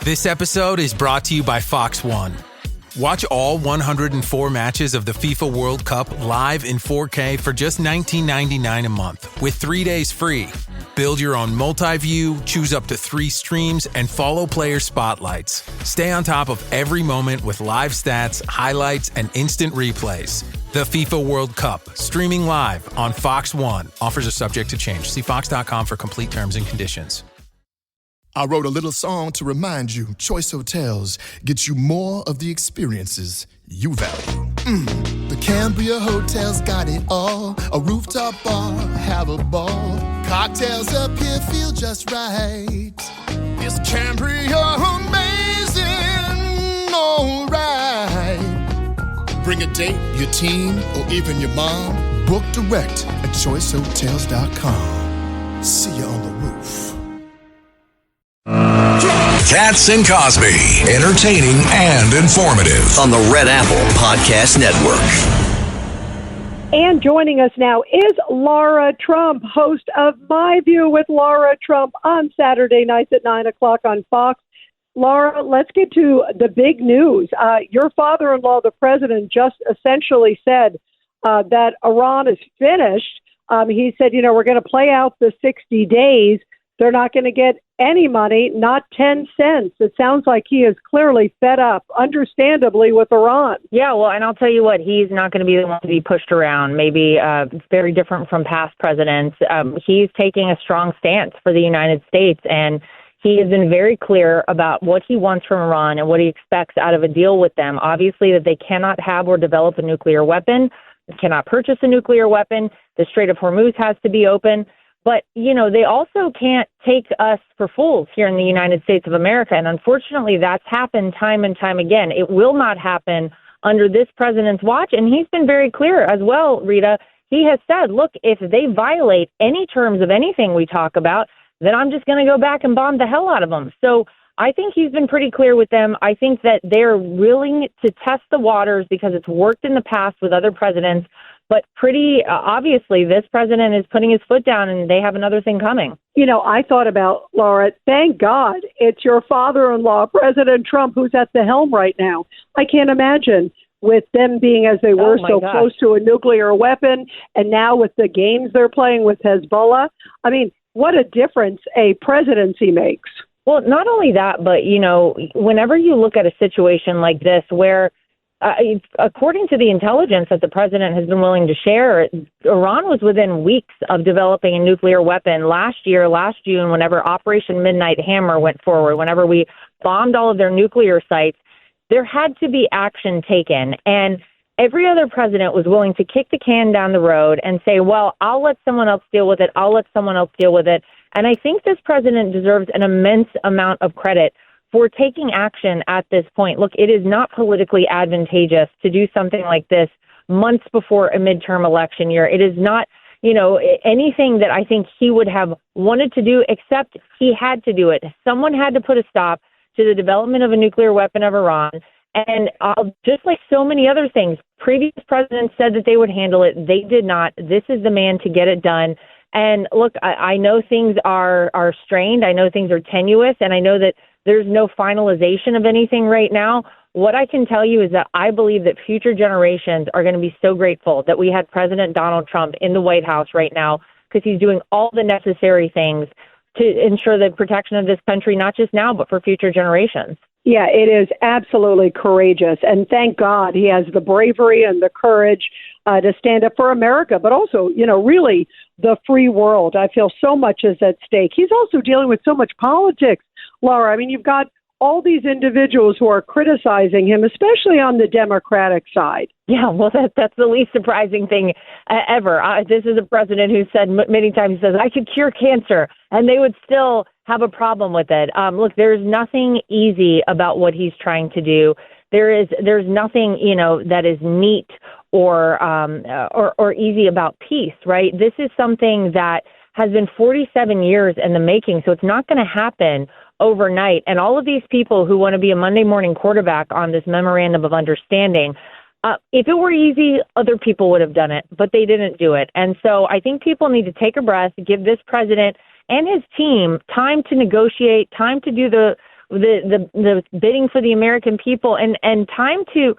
This episode is brought to you by Fox One. Watch all 104 matches of the FIFA World Cup live in 4K for just $19.99 a month with 3 days free. Build your own multi-view, choose up to 3 streams, and follow player spotlights. Stay on top of every moment with live stats, highlights, and instant replays. The FIFA World Cup, streaming live on Fox One. Offers are subject to change. See fox.com for complete terms and conditions. I wrote a little song to remind you, Choice Hotels get you more of the experiences you value. The Cambria Hotel's got it all. A rooftop bar, have a ball. Cocktails up here feel just right. Is Cambria amazing? All right. Bring a date, your team, or even your mom. Book direct at choicehotels.com. See you on the roof. Katz and Cosby, entertaining and informative on the Red Apple Podcast Network. And joining us now is Lara Trump, host of My View with Lara Trump on Saturday nights at 9 o'clock on Fox. Lara, let's get to the big news. Your father-in-law, the president, just essentially said that Iran is finished. He said, we're going to play out the 60 days. They're not going to get any money, not 10 cents. It sounds like he is clearly fed up, understandably, with Iran. Yeah, well, and I'll tell you what, he's not going to be the one to be pushed around. Maybe very different from past presidents. He's taking a strong stance for the United States, and he has been very clear about what he wants from Iran and what he expects out of a deal with them. Obviously, that they cannot have or develop a nuclear weapon, cannot purchase a nuclear weapon. The Strait of Hormuz has to be open. But, they also can't take us for fools here in the United States of America. And unfortunately, that's happened time and time again. It will not happen under this president's watch. And he's been very clear as well, Rita. He has said, look, if they violate any terms of anything we talk about, then I'm just going to go back and bomb the hell out of them. So I think he's been pretty clear with them. I think that they're willing to test the waters because it's worked in the past with other presidents. But pretty obviously, this president is putting his foot down and they have another thing coming. I thought about, Laura, thank God it's your father-in-law, President Trump, who's at the helm right now. I can't imagine with them being as they were close to a nuclear weapon, and now with the games they're playing with Hezbollah. I mean, what a difference a presidency makes. Well, not only that, but, whenever you look at a situation like this where according to the intelligence that the president has been willing to share, Iran was within weeks of developing a nuclear weapon last June, whenever Operation Midnight Hammer went forward, whenever we bombed all of their nuclear sites. There had to be action taken. And every other president was willing to kick the can down the road and say, well, I'll let someone else deal with it. And I think this president deserves an immense amount of credit for taking action at this point. Look, it is not politically advantageous to do something like this months before a midterm election year. It is not, anything that I think he would have wanted to do, except he had to do it. Someone had to put a stop to the development of a nuclear weapon of Iran. And just like so many other things, previous presidents said that they would handle it. They did not. This is the man to get it done. And look, I know things are strained. I know things are tenuous, and I know that there's no finalization of anything right now. What I can tell you is that I believe that future generations are going to be so grateful that we had President Donald Trump in the White House right now, because he's doing all the necessary things to ensure the protection of this country, not just now, but for future generations. Yeah, it is absolutely courageous. And thank God he has the bravery and the courage to stand up for America, but also, really the free world. I feel so much is at stake. He's also dealing with so much politics, Laura. I mean, you've got all these individuals who are criticizing him, especially on the Democratic side. Yeah, well, that's the least surprising thing ever. This is a president who said many times, he says, I could cure cancer, and they would still have a problem with it. Look, there's nothing easy about what he's trying to do. There's nothing, that is neat or easy about peace, right? This is something that has been 47 years in the making, so it's not going to happen overnight. And all of these people who want to be a Monday morning quarterback on this memorandum of understanding, if it were easy, other people would have done it, but they didn't do it. And so I think people need to take a breath, give this president and his team time to negotiate, time to do the the bidding for the American people, and time to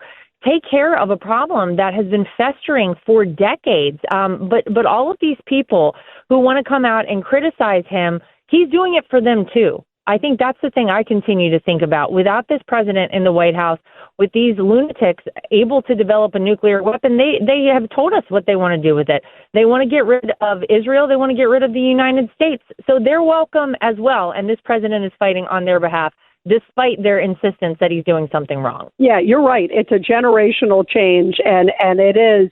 take care of a problem that has been festering for decades. But all of these people who want to come out and criticize him, he's doing it for them too. I think that's the thing I continue to think about. Without this president in the White House, with these lunatics able to develop a nuclear weapon, they have told us what they want to do with it. They want to get rid of Israel. They want to get rid of the United States. So they're welcome as well. And this president is fighting on their behalf, despite their insistence that he's doing something wrong. Yeah, you're right. It's a generational change, and it is.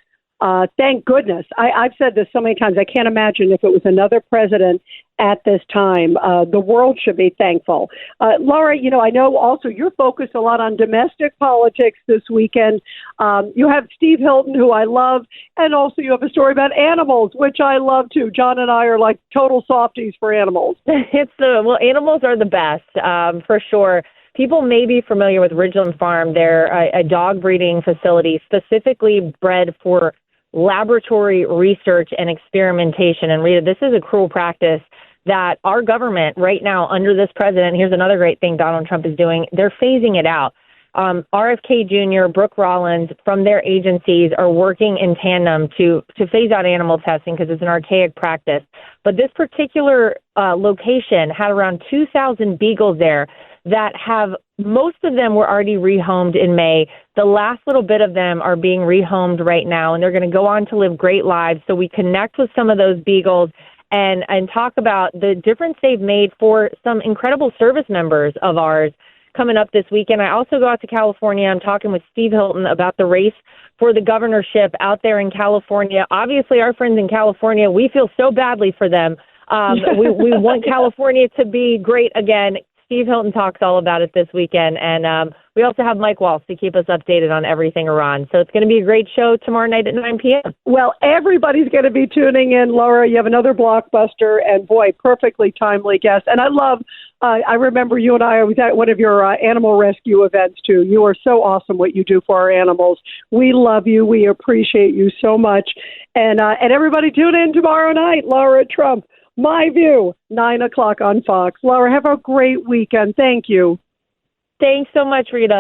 Thank goodness. I've said this so many times. I can't imagine if it was another president at this time. The world should be thankful. Lara, I know also you're focused a lot on domestic politics this weekend. You have Steve Hilton, who I love, and also you have a story about animals, which I love too. John and I are like total softies for animals. Animals are the best, for sure. People may be familiar with Ridgeland Farm. They're a dog breeding facility specifically bred for laboratory research and experimentation. And Rita, this is a cruel practice that our government right now under this president, here's another great thing Donald Trump is doing, they're phasing it out. RFK Jr., Brooke Rollins from their agencies are working in tandem to phase out animal testing because it's an archaic practice. But this particular location had around 2,000 beagles there that most of them were already rehomed in May. The last little bit of them are being rehomed right now, and they're going to go on to live great lives. So we connect with some of those beagles and talk about the difference they've made for some incredible service members of ours coming up this weekend. I also go out to California. I'm talking with Steve Hilton about the race for the governorship out there in California. Obviously, our friends in California, we feel so badly for them. We want California to be great again. Steve Hilton talks all about it this weekend, and we also have Mike Walsh to keep us updated on everything Iran. So it's going to be a great show tomorrow night at 9 p.m. Well, everybody's going to be tuning in, Laura. You have another blockbuster, and boy, perfectly timely guest. And I remember you and I was at one of your animal rescue events, too. You are so awesome what you do for our animals. We love you. We appreciate you so much. And everybody tune in tomorrow night, Lara Trump. My View, 9 o'clock on Fox. Lara, have a great weekend. Thank you. Thanks so much, Rita.